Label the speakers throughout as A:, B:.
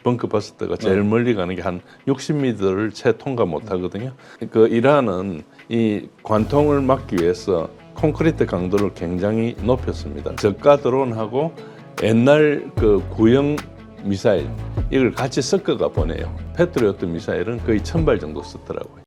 A: 벙커버스터가 제일 멀리 가는 게 한 60m를 채 통과 못 하거든요. 그 이란은 이 관통을 막기 위해서 콘크리트 강도를 굉장히 높였습니다. 저가 드론하고 옛날 그 구형 미사일 이걸 같이 섞어가 보내요. 패트리어트 미사일은 거의 1000발 정도 썼더라고요.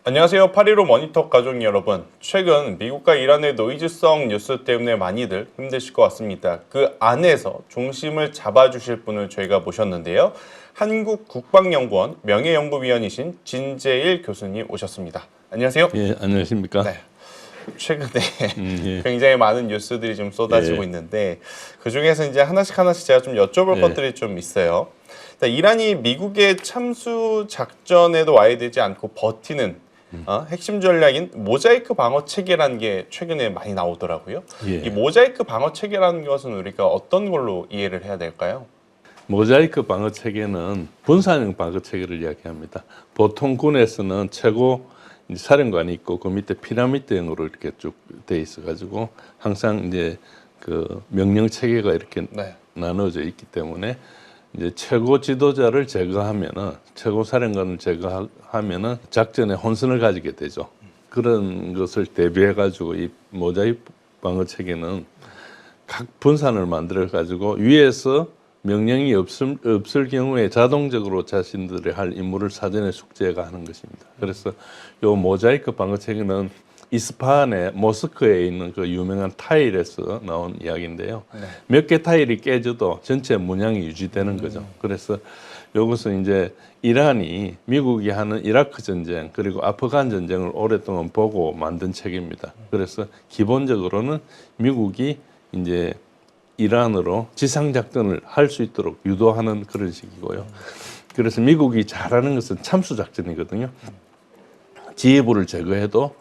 B: 안녕하세요. 8.15 모니터 가족 여러분. 최근 미국과 이란의 노이즈성 뉴스 때문에 많이들 힘드실 것 같습니다. 그 안에서 중심을 잡아주실 분을 저희가 모셨는데요. 한국국방연구원 명예연구위원이신 진재일 교수님 오셨습니다. 안녕하세요.
A: 예, 안녕하십니까?
B: 네. 최근에
A: 예.
B: 굉장히 많은 뉴스들이 좀 쏟아지고
A: 예.
B: 있는데 그 중에서 이제 하나씩 제가 좀 여쭤볼 것들이 좀 있어요. 이란이 미국의 참수 작전에도 와야 되지 않고 버티는 핵심 전략인 모자이크 방어 체계라는 게 최근에 많이 나오더라고요.
A: 예.
B: 이 모자이크 방어 체계라는 것은 우리가 어떤 걸로 이해를 해야 될까요?
A: 모자이크 방어 체계는 분산형 방어 체계를 이야기합니다. 보통 군에서는 최고 사령관이 있고 그 밑에 피라미드형으로 이렇게 쭉 돼 있어가지고 항상 이제 그 명령 체계가 이렇게 나눠져 있기 때문에 이제 최고 지도자를 제거하면은 최고 사령관을 제거하면은 작전에 혼선을 가지게 되죠. 그런 것을 대비해 가지고 이 모자이크 방어 체계는 각 분산을 만들어 가지고 위에서 명령이 없을 경우에 자동적으로 자신들이 할 임무를 사전에 숙제가 하는 것입니다. 그래서 요 모자이크 방어 체계는 이스파한의 모스크에 있는 그 유명한 타일에서 나온 이야기인데요. 몇 개 타일이 깨져도 전체 문양이 유지되는 거죠. 그래서 이것은 이제 이란이 미국이 하는 이라크 전쟁 그리고 아프간 전쟁을 오랫동안 보고 만든 체계입니다. 그래서 기본적으로는 미국이 이제 이란으로 지상 작전을 할 수 있도록 유도하는 그런 식이고요. 그래서 미국이 잘하는 것은 참수 작전이거든요. 지휘부를 제거해도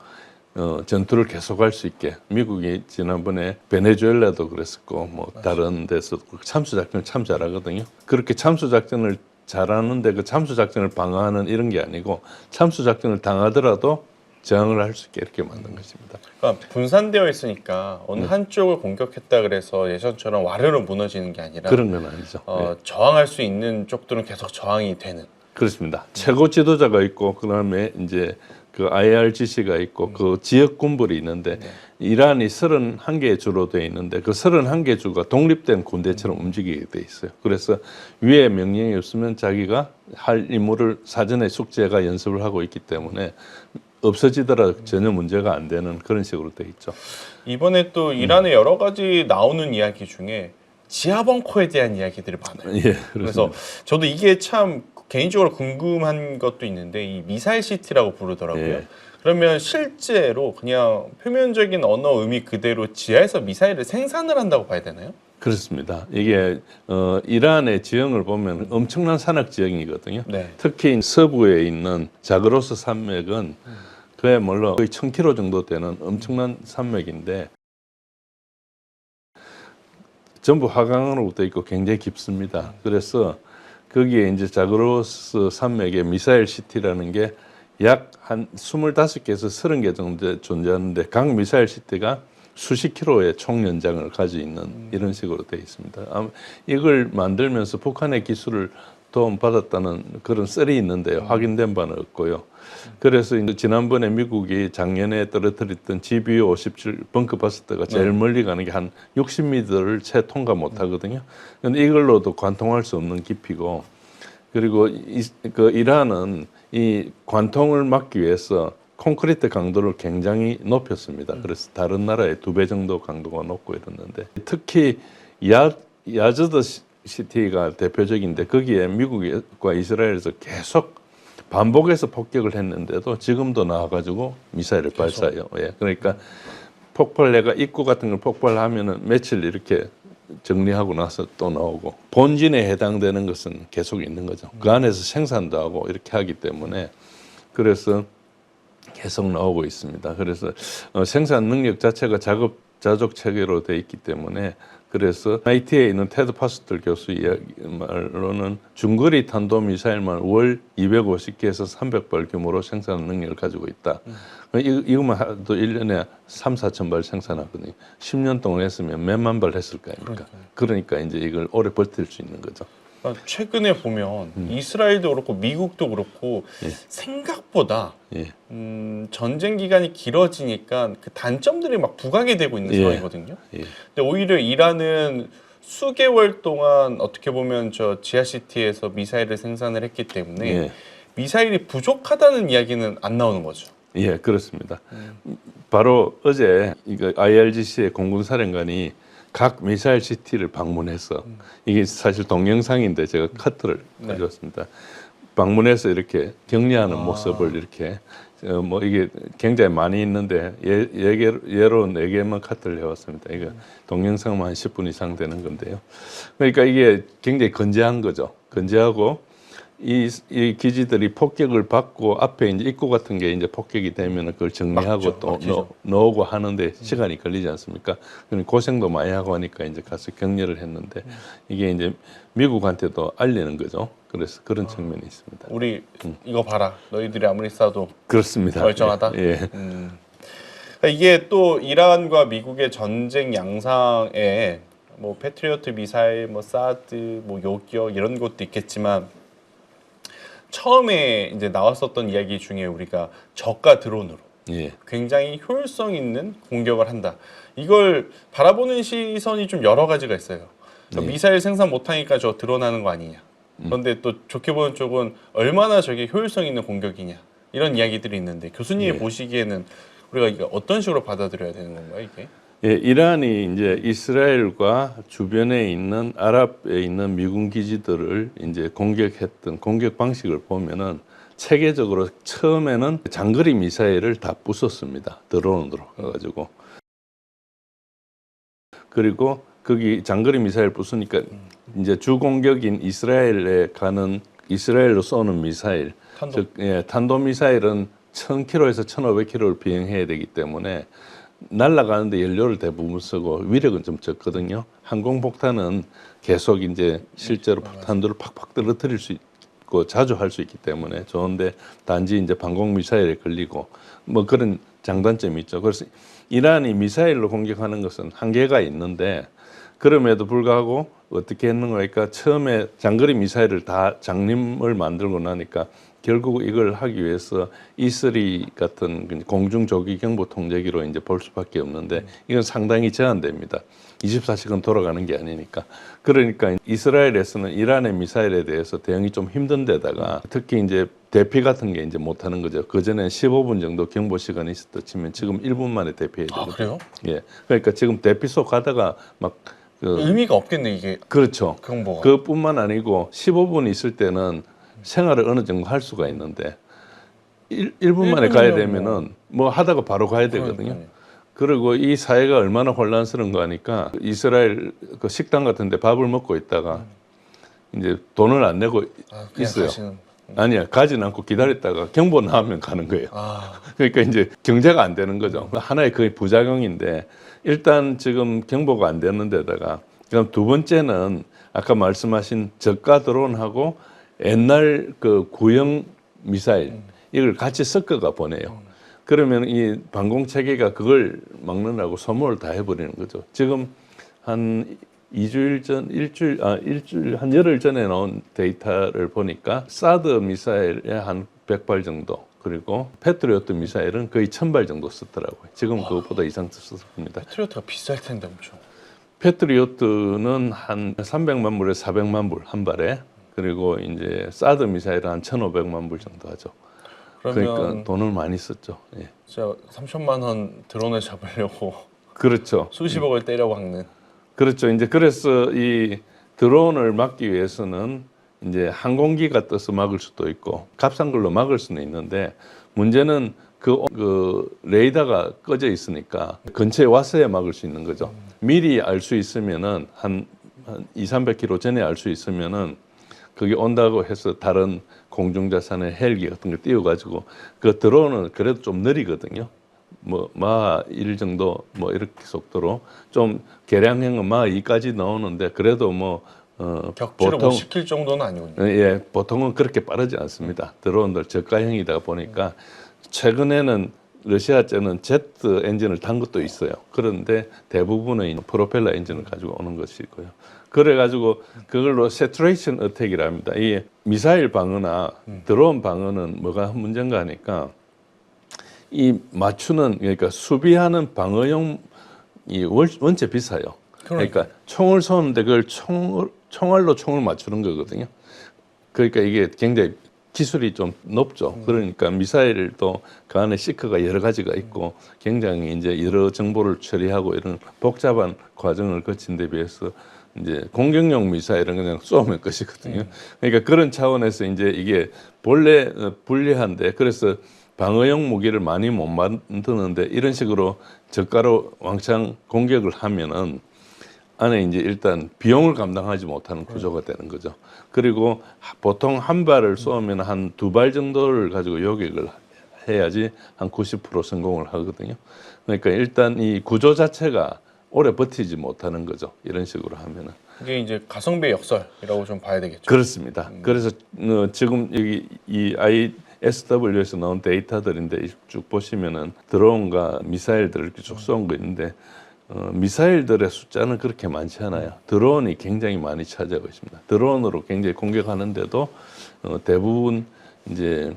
A: 전투를 계속할 수 있게 미국이 지난번에 베네수엘라도 그랬었고 뭐 다른 데서 참수 작전을 참 잘하거든요. 그렇게 참수 작전을 잘하는데 그 참수 작전을 방어하는 이런 게 아니고 참수 작전을 당하더라도 저항을 할 수 있게 이렇게 만든 것입니다.
B: 그러니까 분산되어 있으니까 어느 한쪽을 공격했다 그래서 예전처럼 와르르 무너지는 게 아니라
A: 그런 건 아니죠.
B: 저항할 수 있는 쪽들은 계속 저항이 되는.
A: 그렇습니다. 최고 지도자가 있고 그다음에 이제 그 IRGC가 있고 그 지역 군부리 있는데 이란이 31개 주로 돼 있는데 그 31개 주가 독립된 군대처럼 움직이게 돼 있어요. 그래서 위에 명령이 없으면 자기가 할 임무를 사전에 숙제가 연습을 하고 있기 때문에 없어지더라도 전혀 문제가 안 되는 그런 식으로 돼 있죠.
B: 이번에 또 이란의 여러 가지 나오는 이야기 중에 지하 벙커에 대한 이야기들이 많아요.
A: 예,
B: 그래서 저도 이게 참 개인적으로 궁금한 것도 있는데 이 미사일 시티라고 부르더라고요.
A: 예.
B: 그러면 실제로 그냥 표면적인 언어 의미 그대로 지하에서 미사일을 생산을 한다고 봐야 되나요?
A: 그렇습니다. 이게 이란의 지형을 보면 엄청난 산악 지형이거든요. 특히 서부에 있는 자그로스 산맥은 그야말로 거의 1000km 정도 되는 엄청난 산맥인데 전부 화강으로 돼 있고 굉장히 깊습니다. 그래서 거기에 이제 자그로스 산맥의 미사일 시티라는 게 약 한 25개에서 30개 정도 존재하는데 각 미사일 시티가 수십 킬로의 총 연장을 가지고 있는 이런 식으로 되어 있습니다. 이걸 만들면서 북한의 기술을 도움받았다는 그런 썰이 있는데 확인된 바는 없고요. 그래서 이제 지난번에 미국이 작년에 떨어뜨렸던 GBU-57 벙커버스터가 제일 멀리 가는 게 한 60m를 채 통과 못 하거든요. 근데 이걸로도 관통할 수 없는 깊이고 그리고 그 이란은 이 관통을 막기 위해서 콘크리트 강도를 굉장히 높였습니다. 그래서 다른 나라의 2배 정도 강도가 높고 이랬는데 특히 야즈드 시티가 대표적인데 거기에 미국과 이스라엘에서 계속 반복해서 폭격을 했는데도 지금도 나와가지고 미사일을 발사해요. 예, 그러니까 폭발내가 입구 같은 걸 폭발하면은 며칠 이렇게 정리하고 나서 또 나오고 본진에 해당되는 것은 계속 있는 거죠. 그 안에서 생산도 하고 이렇게 하기 때문에 그래서 계속 나오고 있습니다. 그래서 생산 능력 자체가 자급 자족 체계로 돼 있기 때문에 그래서 MIT에 있는 테드 파스텔 교수 이야기 말로는 중거리 탄도 미사일만 월 250개에서 300발 규모로 생산 능력을 가지고 있다. 이것만 해도 1년에 3, 4천 발 생산하거든요. 10년 동안 했으면 몇만 발 했을 거 아닙니까? 그러니까 이제 이걸 오래 버틸 수 있는 거죠.
B: 최근에 보면 이스라엘도 그렇고 미국도 그렇고
A: 예.
B: 생각보다
A: 예.
B: 전쟁 기간이 길어지니까 그 단점들이 막 부각이 되고 있는
A: 예.
B: 상황이거든요.
A: 예.
B: 근데 오히려 이란은 수개월 동안 어떻게 보면 저 지하시티에서 미사일을 생산을 했기 때문에
A: 예.
B: 미사일이 부족하다는 이야기는 안 나오는 거죠.
A: 예, 그렇습니다. 바로 어제 이거 IRGC의 공군사령관이 각 미사일 시티를 방문해서 이게 사실 동영상인데 제가 커트를 가져왔습니다. 방문해서 이렇게 격려하는 모습을 이렇게 뭐 이게 굉장히 많이 있는데 예로 4개만 커트를 해왔습니다. 이거 동영상만 한 10분 이상 되는 건데요. 그러니까 이게 굉장히 건재한 거죠. 건재하고 이 기지들이 폭격을 받고 앞에 이제 입구 같은 게 이제 폭격이 되면 그걸 정리하고 또 넣고 하는데 시간이 걸리지 않습니까? 그럼 고생도 많이 하고 하니까 이제 가서 격려를 했는데 이게 이제 미국한테도 알리는 거죠. 그래서 그런 측면이 있습니다.
B: 우리 이거 봐라. 너희들이 아무리 쏴도
A: 그렇습니다.
B: 멀쩡하다.
A: 예.
B: 그러니까 이게 또 이란과 미국의 전쟁 양상에 뭐 패트리어트 미사일, 뭐 사드, 뭐 요격 이런 것도 있겠지만 처음에 이제 나왔었던 이야기 중에 우리가 저가 드론으로
A: 예.
B: 굉장히 효율성 있는 공격을 한다. 이걸 바라보는 시선이 좀 여러 가지가 있어요. 그러니까 미사일 생산 못하니까 저 드론 하는 거 아니냐. 그런데 또 좋게 보는 쪽은 얼마나 저게 효율성 있는 공격이냐. 이런 이야기들이 있는데 교수님이 보시기에는 우리가 이게 어떤 식으로 받아들여야 되는 건가요, 이게?
A: 예, 이란이 이제 이스라엘과 주변에 있는 아랍에 있는 미군 기지들을 이제 공격했던 공격 방식을 보면은 체계적으로 처음에는 장거리 미사일을 다 부쉈습니다. 드론으로 가지고. 그리고 거기 장거리 미사일 부수니까 이제 주 공격인 이스라엘에 가는 이스라엘로 쏘는 미사일, 즉 탄도 미사일은 1,000km에서 1,500km를 비행해야 되기 때문에 날아가는데 연료를 대부분 쓰고 위력은 좀 적거든요. 항공폭탄은 계속 이제 실제로 폭탄들을 팍팍 떨어뜨릴 수 있고 자주 할 수 있기 때문에 좋은데 단지 이제 방공 미사일에 걸리고 뭐 그런 장단점이 있죠. 그래서 이란이 미사일로 공격하는 것은 한계가 있는데 그럼에도 불구하고 어떻게 했는가 하니까 처음에 장거리 미사일을 다 장림을 만들고 나니까 결국 이걸 하기 위해서 E3 같은 공중 조기 경보 통제기로 이제 볼 수밖에 없는데 이건 상당히 제한됩니다. 24시간 돌아가는 게 아니니까. 그러니까 이스라엘에서는 이란의 미사일에 대해서 대응이 좀 힘든 데다가 특히 이제 대피 같은 게 이제 못 하는 거죠. 그전에 15분 정도 경보 시간이 있었다 치면 지금 1분 만에 대피해야 되거든요.
B: 아, 그래요?
A: 예. 그러니까 지금 대피소 가다가 막
B: 의미가 없겠네, 이게.
A: 그렇죠.
B: 경보가.
A: 그뿐만 아니고 15분 있을 때는 생활을 어느 정도 할 수가 있는데 1분 만에 가야 되면은 뭐 하다가 바로 가야 되거든요. 그리고 이 사회가 얼마나 혼란스러운 거 하니까 이스라엘 그 식당 같은 데 밥을 먹고 있다가 이제 돈을 안 내고 있어요. 아니야, 가지는 않고 기다렸다가 경보 나오면 가는 거예요. 그러니까 이제 경제가 안 되는 거죠. 하나의 거의 부작용인데 일단 지금 경보가 안 되는 데다가 그럼 두 번째는 아까 말씀하신 저가 드론하고 옛날 그 구형 미사일 이걸 같이 섞어가 보내요. 그러면 이 방공 체계가 그걸 막느라고 소모를 다 해버리는 거죠. 지금 한 2주일 전, 일주일 한 열흘 전에 나온 데이터를 보니까 사드 미사일에 한 100발 정도, 그리고 패트리어트 미사일은 거의 1000발 정도 썼더라고요. 지금 그것보다 이상 썼습니다.
B: 패트리어트가 비쌀 텐데 엄청.
A: 패트리어트는 한 300만 불에 400만 불 한 발에, 그리고 이제 사드 미사일은 한 1,500만 불 정도 하죠. 그러니까 돈을 많이 썼죠. 예.
B: 진짜 3천만 원 드론을 잡으려고
A: 그렇죠.
B: 수십억을 때려 박는.
A: 그렇죠. 이제 그래서 이 드론을 막기 위해서는 이제 항공기가 떠서 막을 수도 있고 값싼 걸로 막을 수는 있는데 문제는 그 레이더가 꺼져 있으니까 근처에 왔어야 막을 수 있는 거죠. 미리 알 수 있으면은 한 200-300km 전에 알 수 있으면은 그게 온다고 해서 다른 공중자산의 헬기 같은 걸 띄워가지고 그 드론은 그래도 좀 느리거든요. 뭐 마 1 정도 뭐 이렇게 속도로 좀 개량형은 마 2까지 나오는데 그래도 뭐
B: 격추를 못 시킬 정도는 아니군요.
A: 예, 보통은 그렇게 빠르지 않습니다. 드론들 저가형이다 보니까 최근에는 러시아제는 제트 엔진을 단 것도 있어요. 그런데 대부분은 프로펠러 엔진을 가지고 오는 것이고요. 그래가지고 그걸로 세츄레이션 어택이라 합니다. 이 미사일 방어나 드론 방어는 뭐가 문제인가 하니까 이 맞추는 그러니까 수비하는 방어용 이 원체 비싸요. 그러니까 총을 쏘는데 그걸 총알로 총을 맞추는 거거든요. 그러니까 이게 굉장히 기술이 좀 높죠. 그러니까 미사일도 그 안에 시크가 여러 가지가 있고 굉장히 이제 여러 정보를 처리하고 이런 복잡한 과정을 거친 데 비해서 이제 공격용 미사일은 그냥 쏘면 끝이거든요. 그러니까 그런 차원에서 이제 이게 본래 불리한데 그래서 방어용 무기를 많이 못 만드는데 이런 식으로 저가로 왕창 공격을 하면은 안에 이제 일단 비용을 감당하지 못하는 구조가 되는 거죠. 그리고 보통 한 발을 쏘면 한 2발 정도를 가지고 요격을 해야지 한 90% 성공을 하거든요. 그러니까 일단 이 구조 자체가 오래 버티지 못하는 거죠. 이런 식으로 하면은.
B: 이게 이제 가성비 역설이라고 좀 봐야 되겠죠.
A: 그렇습니다. 그래서 지금 여기 이 ISW에서 나온 데이터들인데 쭉 보시면은 드론과 미사일들을 이렇게 쭉 쏜 거 있는데 미사일들의 숫자는 그렇게 많지 않아요. 드론이 굉장히 많이 차지하고 있습니다. 드론으로 굉장히 공격하는데도 대부분 이제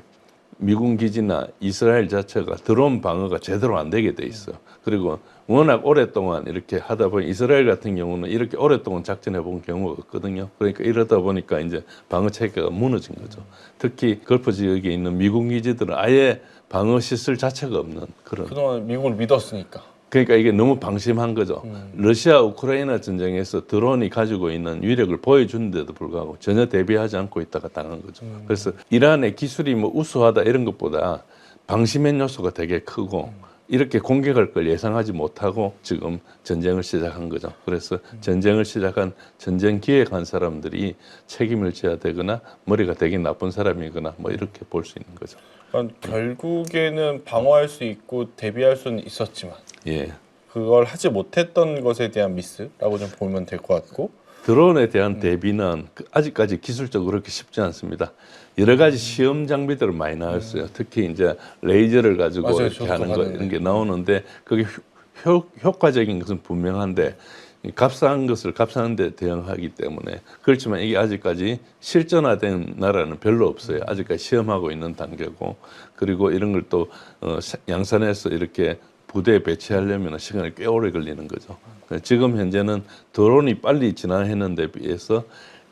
A: 미군 기지나 이스라엘 자체가 드론 방어가 제대로 안 되게 돼 있어요. 그리고 워낙 오랫동안 이렇게 하다 보니 이스라엘 같은 경우는 이렇게 오랫동안 작전해 본 경우가 없거든요. 그러니까 이러다 보니까 이제 방어 체계가 무너진 거죠. 특히 걸프 지역에 있는 미군 기지들은 아예 방어 시설 자체가 없는 그런.
B: 그동안 미국을 믿었으니까.
A: 그러니까 이게 너무 방심한 거죠. 러시아 우크라이나 전쟁에서 드론이 가지고 있는 위력을 보여주는데도 불구하고 전혀 대비하지 않고 있다가 당한 거죠. 그래서 이란의 기술이 뭐 우수하다 이런 것보다 방심의 요소가 되게 크고 이렇게 공격할 걸 예상하지 못하고 지금 전쟁을 시작한 거죠. 그래서 전쟁을 시작한 전쟁 기획한 사람들이 책임을 져야 되거나 머리가 되게 나쁜 사람이거나 뭐 이렇게 볼 수 있는 거죠.
B: 그러니까 결국에는 방어할 수 있고 대비할 수는 있었지만
A: 예.
B: 그걸 하지 못했던 것에 대한 미스라고 좀 보면 될 것 같고
A: 드론에 대한 대비는 아직까지 기술적으로 그렇게 쉽지 않습니다. 여러 가지 시험 장비들을 많이 나왔어요. 특히 이제 레이저를 가지고
B: 맞아요.
A: 이렇게 하는 거
B: 봤는데.
A: 이런 게 나오는데 그게 효과적인 것은 분명한데 값싼 것을 값싼 데 대응하기 때문에 그렇지만 이게 아직까지 실전화된 나라는 별로 없어요. 아직까지 시험하고 있는 단계고 그리고 이런 걸 또 양산해서 이렇게 부대에 배치하려면 시간이 꽤 오래 걸리는 거죠. 지금 현재는 드론이 빨리 진화했는데 비해서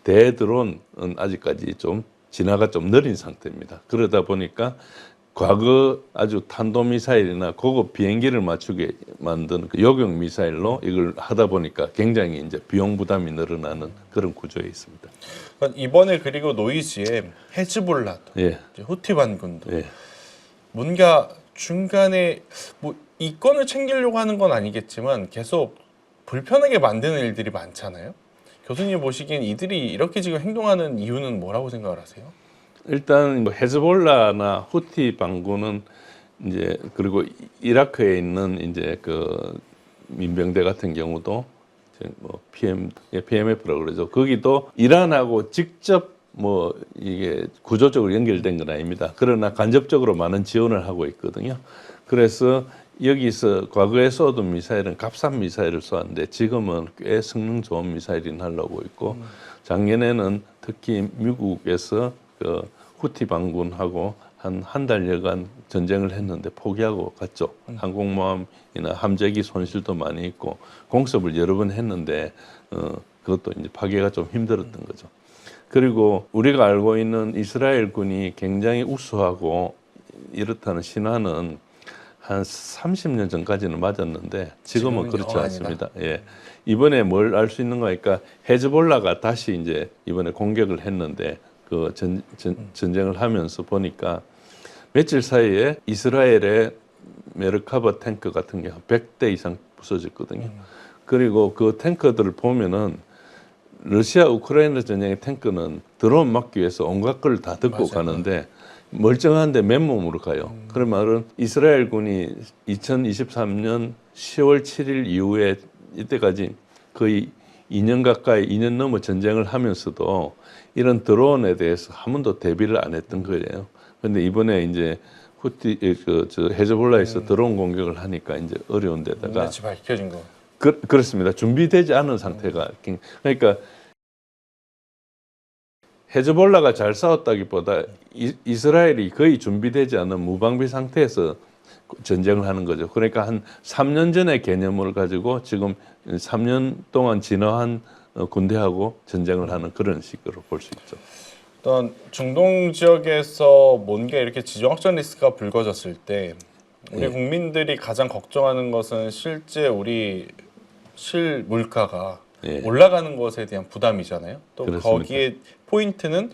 A: 대드론은 아직까지 좀 진화가 좀 느린 상태입니다. 그러다 보니까 과거 아주 탄도미사일이나 고급 비행기를 맞추게 만든 그 요격 미사일로 이걸 하다 보니까 굉장히 이제 비용 부담이 늘어나는 그런 구조에 있습니다.
B: 그러니까 이번에 그리고 노이즈에 헤즈볼라도
A: 예.
B: 이제 후티 반군도
A: 예.
B: 뭔가 중간에 뭐 이권을 챙기려고 하는 건 아니겠지만 계속 불편하게 만드는 일들이 많잖아요. 교수님 보시기엔 이들이 이렇게 지금 행동하는 이유는 뭐라고 생각을 하세요?
A: 일단 뭐 헤즈볼라나 후티 반군은 이제 그리고 이라크에 있는 이제 그 민병대 같은 경우도 이제 뭐 PMF라고 그러죠. 거기도 이란하고 직접 뭐 이게 구조적으로 연결된 건 아닙니다. 그러나 간접적으로 많은 지원을 하고 있거든요. 그래서 여기서 과거에 쏘던 미사일은 값싼 미사일을 쏘았는데 지금은 꽤 성능 좋은 미사일이 날라오고 있고 작년에는 특히 미국에서 그 후티 반군하고 한 달여간 전쟁을 했는데 포기하고 갔죠. 항공모함이나 함재기 손실도 많이 있고 공습을 여러 번 했는데 그것도 이제 파괴가 좀 힘들었던 거죠. 그리고 우리가 알고 있는 이스라엘 군이 굉장히 우수하고 이렇다는 신화는 한 30년 전까지는 맞았는데 지금은 그렇지 않습니다. 예. 이번에 뭘 알 수 있는가 하니까 헤즈볼라가 다시 이제 이번에 공격을 했는데 그 전쟁을 하면서 보니까 며칠 사이에 이스라엘의 메르카바 탱크 같은 게 한 100대 이상 부서졌거든요. 그리고 그 탱크들을 보면은 러시아 우크라이나 전쟁의 탱크는 드론 막기 위해서 온갖 걸 다 듣고
B: 맞아요.
A: 가는데 멀쩡한데 맨몸으로 가요. 그런 말은 이스라엘군이 2023년 10월 7일 이후에 이때까지 거의 2년 가까이 2년 넘어 전쟁을 하면서도 이런 드론에 대해서 한 번도 대비를 안 했던 거예요. 그런데 이번에 이제 후티 헤즈볼라에서 드론 공격을 하니까 이제 어려운 데다가
B: 문제치 밝혀진 거.
A: 그렇습니다. 준비되지 않은 상태가 그러니까 헤즈볼라가 잘 싸웠다기보다 이스라엘이 거의 준비되지 않은 무방비 상태에서 전쟁을 하는 거죠. 그러니까 한 3년 전의 개념을 가지고 지금 3년 동안 진화한 군대하고 전쟁을 하는 그런 식으로 볼 수 있죠.
B: 어떤 중동 지역에서 뭔가 이렇게 지정학적 리스크가 불거졌을 때 우리 국민들이 가장 걱정하는 것은 실제 우리 실물가가 올라가는 것에 대한 부담이잖아요. 또
A: 그렇습니다.
B: 거기에 포인트는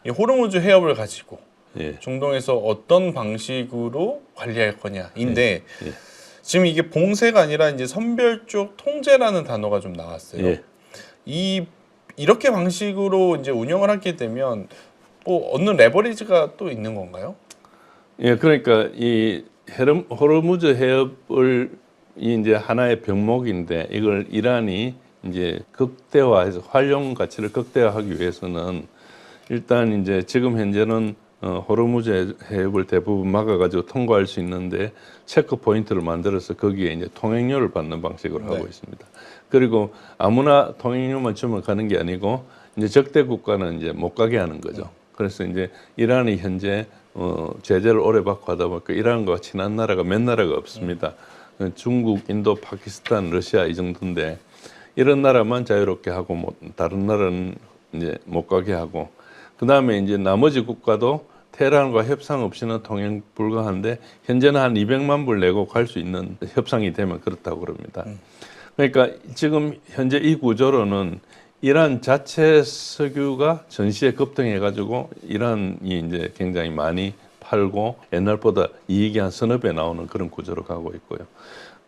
B: 이 호르무즈 해협을 가지고 중동에서 어떤 방식으로 관리할 거냐인데 지금 이게 봉쇄가 아니라 이제 선별적 통제라는 단어가 좀 나왔어요. 이렇게 방식으로 이제 운영을 하게 되면 뭐 얻는 레버리지가 또 있는 건가요?
A: 예, 그러니까 이 호르무즈 해협을 이제 하나의 병목인데 이걸 이란이 이제 극대화해서 활용 가치를 극대화하기 위해서는 일단 이제 지금 현재는 호르무즈 해협을 대부분 막아가지고 통과할 수 있는데 체크 포인트를 만들어서 거기에 이제 통행료를 받는 방식으로 하고 있습니다. 그리고 아무나 통행료만 주면 가는 게 아니고 이제 적대 국가는 이제 못 가게 하는 거죠. 그래서 이제 이란이 현재 제재를 오래 받고 하다 보니까 이란과 친한 나라가 몇 나라가 없습니다. 중국, 인도, 파키스탄, 러시아 이 정도인데 이런 나라만 자유롭게 하고 뭐 다른 나라는 이제 못 가게 하고 그다음에 이제 나머지 국가도 테헤란과 협상 없이는 통행 불가한데 현재는 한 200만 불 내고 갈 수 있는 협상이 되면 그렇다고 그럽니다. 그러니까 지금 현재 이 구조로는 이란 자체 석유가 전시에 급등해가지고 이란이 이제 굉장히 많이 팔고 옛날보다 이익이 한 서너 배 나오는 그런 구조로 가고 있고요.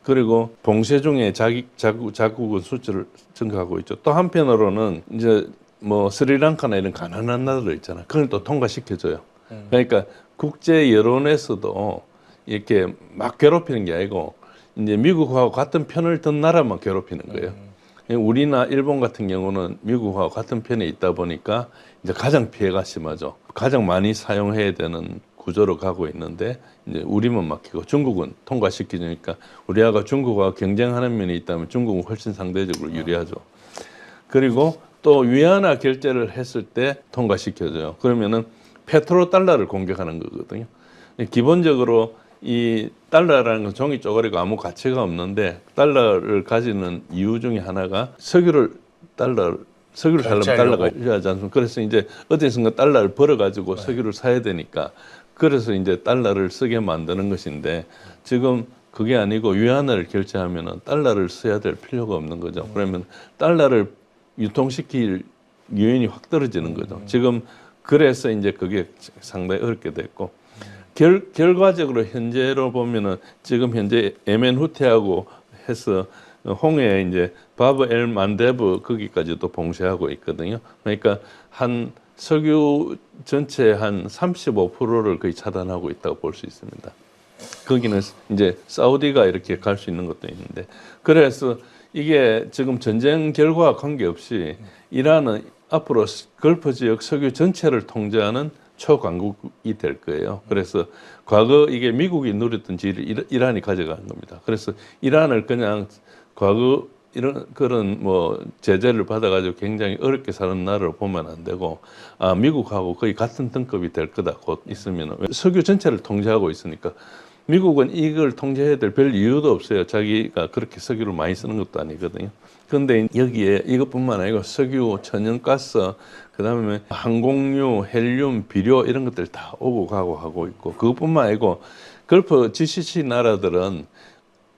A: 그리고 봉쇄 중에 자국은 수치를 증가하고 있죠. 또 한편으로는 이제 뭐 스리랑카나 이런 가난한 나라들 있잖아요. 그걸 또 통과시켜줘요. 그러니까 국제 여론에서도 이렇게 막 괴롭히는 게 아니고 이제 미국하고 같은 편을 든 나라만 괴롭히는 거예요. 우리나 일본 같은 경우는 미국하고 같은 편에 있다 보니까 이제 가장 피해가 심하죠. 가장 많이 사용해야 되는 구조로 가고 있는데 이제 우리만 막히고 중국은 통과시키니까 우리하고 중국과 경쟁하는 면이 있다면 중국은 훨씬 상대적으로 유리하죠. 그리고 또 위안화 결제를 했을 때 통과시켜줘요. 그러면은 페트로 달러를 공격하는 거거든요. 기본적으로 이 달러라는 건 종이 쪼가리고 아무 가치가 없는데 달러를 가지는 이유 중에 하나가 석유를 살려면 달러가 필요하지 않습니까? 그래서 이제 어디선가 달러를 벌어가지고 석유를 사야 되니까 그래서 이제 달러를 쓰게 만드는 것인데 지금 그게 아니고 위안화를 결제하면은 달러를 써야 될 필요가 없는 거죠. 그러면 달러를 유통시킬 요인이 확 떨어지는 거죠. 지금 그래서 이제 그게 상당히 어렵게 됐고 결과적으로 현재로 보면은 지금 현재 예멘 후티하고 해서 홍해 이제 바브 엘 만데브 거기까지도 봉쇄하고 있거든요. 그러니까 한 석유 전체 한 35%를 거의 차단하고 있다고 볼 수 있습니다. 거기는 이제 사우디가 이렇게 갈 수 있는 것도 있는데 그래서 이게 지금 전쟁 결과와 관계없이 이란은 앞으로 걸프 지역 석유 전체를 통제하는 초강국이 될 거예요. 그래서 과거 이게 미국이 누렸던 지위를 이란이 가져가는 겁니다. 그래서 이란을 그냥 과거 이런 그런 뭐 제재를 받아가지고 굉장히 어렵게 사는 나라로 보면 안 되고 미국하고 거의 같은 등급이 될 거다 곧 있으면 석유 전체를 통제하고 있으니까 미국은 이걸 통제해야 될 별 이유도 없어요. 자기가 그렇게 석유를 많이 쓰는 것도 아니거든요. 그런데 여기에 이것뿐만 아니고 석유, 천연가스, 그다음에 항공유, 헬륨, 비료 이런 것들 다 오고 가고 하고 있고 그것뿐만 아니고 걸프 GCC 나라들은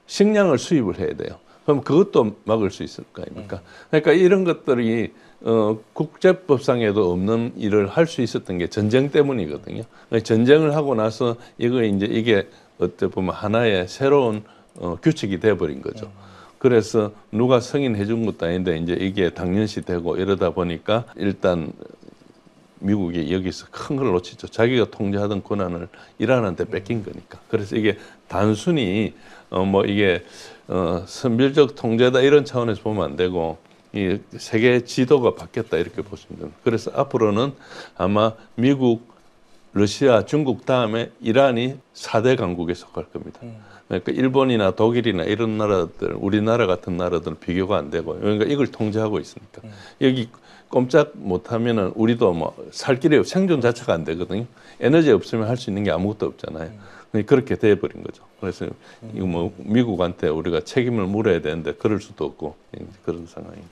A: 식량을 수입을 해야 돼요. 그럼 그것도 막을 수 있을 거 아닙니까? 그러니까 이런 것들이 국제법상에도 없는 일을 할 수 있었던 게 전쟁 때문이거든요. 전쟁을 하고 나서 이게 어떻게 보면 하나의 새로운 규칙이 돼버린 거죠. 그래서 누가 승인해 준 것도 아닌데 이제 이게 당연시 되고 이러다 보니까 일단 미국이 여기서 큰 걸 놓치죠. 자기가 통제하던 권한을 이란한테 뺏긴 거니까. 그래서 이게 단순히 뭐 이게 선별적 통제다 이런 차원에서 보면 안 되고 이 세계 지도가 바뀌었다 이렇게 보시면 됩니다. 그래서 앞으로는 아마 미국, 러시아, 중국 다음에 이란이 4대 강국에 속할 겁니다. 그러니까 일본이나 독일이나 이런 나라들, 우리나라 같은 나라들은 비교가 안 되고, 그러니까 이걸 통제하고 있으니까 여기 꼼짝 못하면은 우리도 뭐 살 길이 생존 자체가 안 되거든요. 에너지 없으면 할 수 있는 게 아무것도 없잖아요. 그렇게 돼버린 거죠. 그래서 이거 뭐 미국한테 우리가 책임을 물어야 되는데 그럴 수도 없고 그런 상황입니다.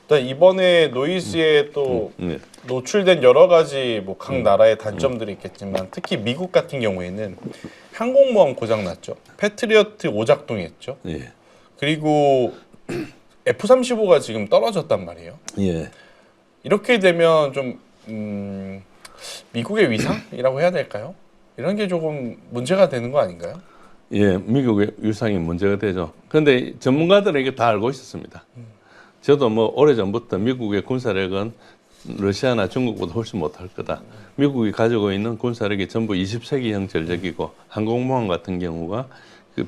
B: 일단 이번에 노이즈에 또
A: 네.
B: 노출된 여러 가지 뭐 각 나라의 단점들이 있겠지만 특히 미국 같은 경우에는 항공모함 고장 났죠. 패트리어트 오작동했죠.
A: 예.
B: 그리고 F-35가 지금 떨어졌단 말이에요.
A: 예.
B: 이렇게 되면 좀 미국의 위상이라고 해야 될까요? 이런 게 조금 문제가 되는 거 아닌가요?
A: 예, 미국의 위상이 문제가 되죠. 그런데 전문가들은 이게 다 알고 있었습니다. 저도 뭐 오래전부터 미국의 군사력은 러시아나 중국보다 훨씬 못할 거다. 미국이 가지고 있는 군사력이 전부 20세기형 전력이고 항공모함 같은 경우가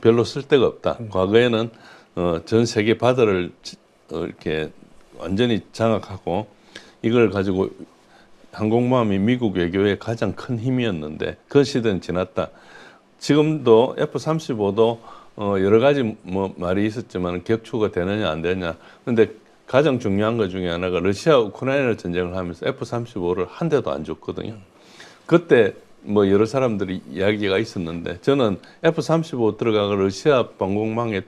A: 별로 쓸데가 없다. 과거에는 전 세계 바다를 이렇게 완전히 장악하고 이걸 가지고 항공모함이 미국 외교의 가장 큰 힘이었는데 그 시대는 지났다. 지금도 F-35도 여러 가지 뭐 말이 있었지만 격추가 되느냐 안 되느냐. 근데 가장 중요한 것 중에 하나가 러시아 우크라이나 전쟁을 하면서 F-35를 한 대도 안 줬거든요. 그때 뭐 여러 사람들이 이야기가 있었는데 저는 F-35 들어가고 러시아 방공망에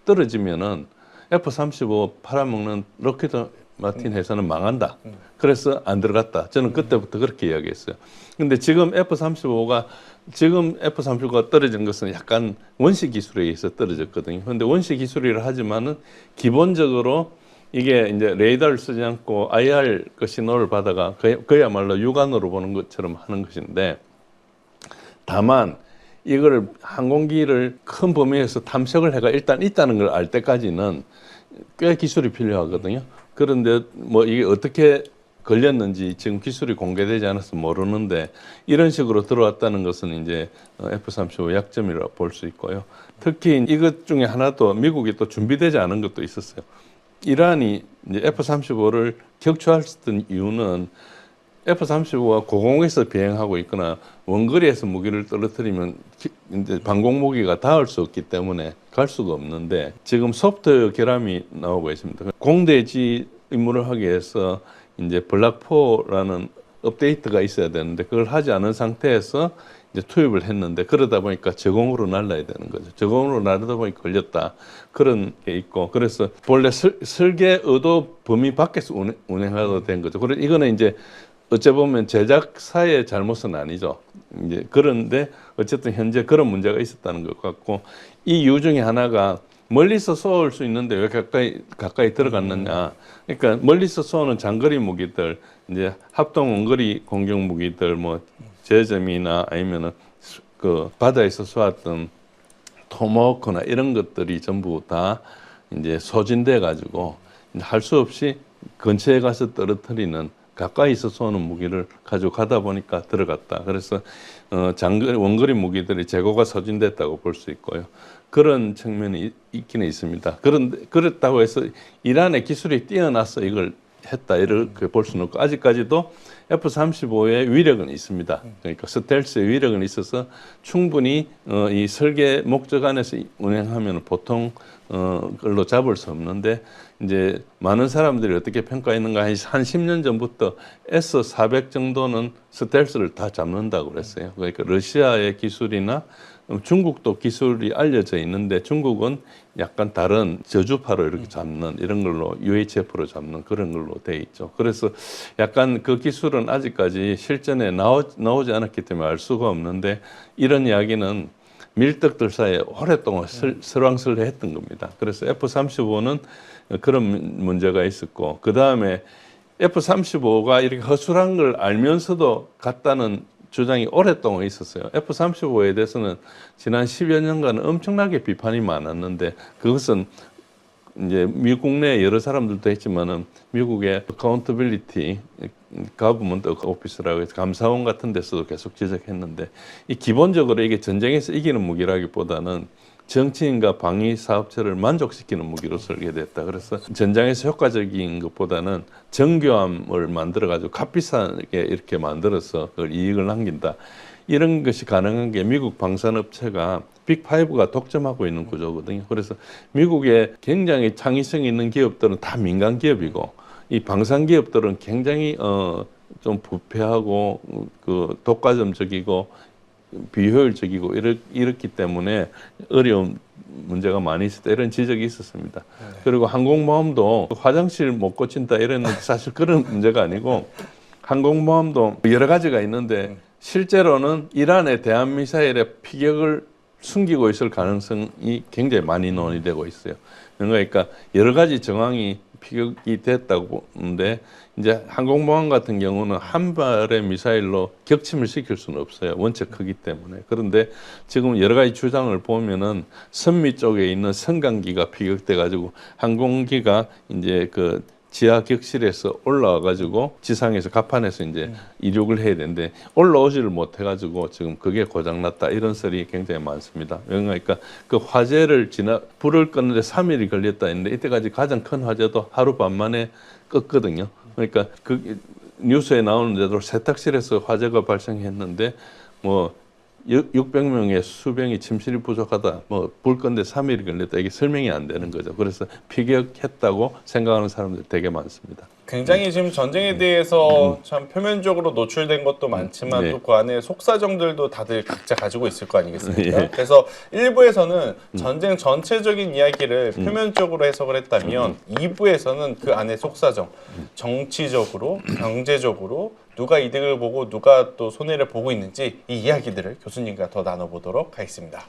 A: 떨어지면은 F-35 팔아먹는 로켓 마틴 회사는 망한다. 그래서 안 들어갔다. 저는 그때부터 그렇게 이야기했어요. 근데 지금 F-35가 떨어진 것은 약간 원시 기술에 의해서 떨어졌거든요. 그런데 원시 기술이라 하지만은 기본적으로 이게 이제 레이더를 쓰지 않고 IR 그 신호를 받아가 그야말로 육안으로 보는 것처럼 하는 것인데 다만 이걸 항공기를 큰 범위에서 탐색을 해가 일단 있다는 걸 알 때까지는 꽤 기술이 필요하거든요. 그런데 뭐 이게 어떻게 걸렸는지 지금 기술이 공개되지 않아서 모르는데 이런 식으로 들어왔다는 것은 이제 F-35 약점이라고 볼 수 있고요. 특히 이것 중에 하나도 미국이 또 준비되지 않은 것도 있었어요. 이란이 이제 F-35를 격추했던 이유는 F-35가 고공에서 비행하고 있거나 원거리에서 무기를 떨어뜨리면 이제 방공 무기가 닿을 수 없기 때문에 갈 수가 없는데 지금 소프트웨어 결함이 나오고 있습니다. 공대지 임무를 하기 위해서 이제 블락4라는 업데이트가 있어야 되는데 그걸 하지 않은 상태에서 이제 투입을 했는데 그러다 보니까 저공으로 날라야 되는 거죠. 저공으로 날다 보니까 걸렸다. 그런 게 있고 그래서 본래 설계 의도 범위 밖에서 운행하게 된 거죠. 그래서 이거는 이제 어째 보면 제작사의 잘못은 아니죠. 이제 그런데 어쨌든 현재 그런 문제가 있었다는 것 같고 이 이유 중에 하나가 멀리서 쏘을 수 있는데 왜 가까이 들어갔느냐. 그러니까 멀리서 쏘는 장거리 무기들, 이제 합동 원거리 공격 무기들, 뭐 제점이나 아니면은 그 바다에서 쏘았던 토마호크나 이런 것들이 전부 다 이제 소진돼 가지고 할 수 없이 근처에 가서 떨어뜨리는 가까이서 쏘는 무기를 가지고 가다 보니까 들어갔다. 그래서 원거리 무기들이 재고가 소진됐다고 볼 수 있고요. 그런 측면이 있기는 있습니다. 그런데 그렇다고 해서 이란의 기술이 뛰어나서 이걸 했다 이렇게 볼 수는 없고 아직까지도 F-35의 위력은 있습니다. 그러니까 스텔스의 위력은 있어서 충분히 이 설계 목적 안에서 운행하면 보통 걸로 잡을 수 없는데 이제 많은 사람들이 어떻게 평가했는가 한 10년 전부터 S-400 정도는 스텔스를 다 잡는다고 그랬어요. 그러니까 러시아의 기술이나 중국도 기술이 알려져 있는데 중국은 약간 다른 저주파로 이렇게 잡는 이런 걸로 UHF로 잡는 그런 걸로 돼 있죠. 그래서 약간 그 기술은 아직까지 실전에 나오지 않았기 때문에 알 수가 없는데 이런 이야기는 밀떡들 사이에 오랫동안 설왕설래했던 겁니다. 그래서 F-35는 그런 문제가 있었고 그 다음에 F-35가 이렇게 허술한 걸 알면서도 갔다는 주장이 오랫동안 있었어요. F-35에 대해서는 지난 10여 년간 엄청나게 비판이 많았는데 그것은 이제 미국 내 여러 사람들도 했지만은 미국의 accountability government office라고 해서 감사원 같은 데서도 계속 지적했는데 이 기본적으로 이게 전쟁에서 이기는 무기라기보다는 정치인과 방위 사업체를 만족시키는 무기로 설계됐다. 그래서 전장에서 효과적인 것보다는 정교함을 만들어 가지고 값비싸게 이렇게 만들어서 그걸 이익을 남긴다. 이런 것이 가능한 게 미국 방산업체가 빅5가 독점하고 있는 구조거든요. 그래서 미국에 굉장히 창의성 있는 기업들은 다 민간 기업이고 이 방산 기업들은 굉장히 좀 부패하고 그 독과점적이고 비효율적이고 이렇기 때문에 어려운 문제가 많이 있었다. 이런 지적이 있었습니다. 그리고 항공모함도 화장실 못 고친다 이랬는데 사실 그런 문제가 아니고 항공모함도 여러 가지가 있는데 실제로는 이란의 대한미사일의 피격을 숨기고 있을 가능성이 굉장히 많이 논의되고 있어요. 그러니까 여러 가지 정황이 피격이 됐다고 보는데 이제 항공모함 같은 경우는 한 발의 미사일로 격침을 시킬 수는 없어요. 원체 크기 때문에. 그런데 지금 여러 가지 주장을 보면은 선미 쪽에 있는 성강기가 피격돼 가지고 항공기가 이제 그 지하 격실에서 올라와 가지고 지상에서 갑판에서 이제 이륙을 해야 되는데 올라오지를 못해 가지고 지금 그게 고장 났다 이런 썰이 굉장히 많습니다. 그러니까 그 화재를 불을 끄는데 3일이 걸렸다 했는데 이때까지 가장 큰 화재도 하루 반 만에 껐거든요. 그러니까 그 뉴스에 나오는데도 세탁실에서 화재가 발생했는데 뭐 600명의 수병이 침실이 부족하다. 뭐 불 건데 3일이 걸렸다. 이게 설명이 안 되는 거죠. 그래서 피격했다고 생각하는 사람들이 되게 많습니다.
B: 굉장히 지금 전쟁에 대해서 참 표면적으로 노출된 것도 많지만
A: 네.
B: 또 그 안에 속사정들도 다들 각자 가지고 있을 거 아니겠습니까?
A: 예.
B: 그래서 1부에서는 전쟁 전체적인 이야기를 표면적으로 해석을 했다면 2부에서는 그 안에 속사정, 정치적으로, 경제적으로 누가 이득을 보고 누가 또 손해를 보고 있는지 이 이야기들을 교수님과 더 나눠보도록 하겠습니다.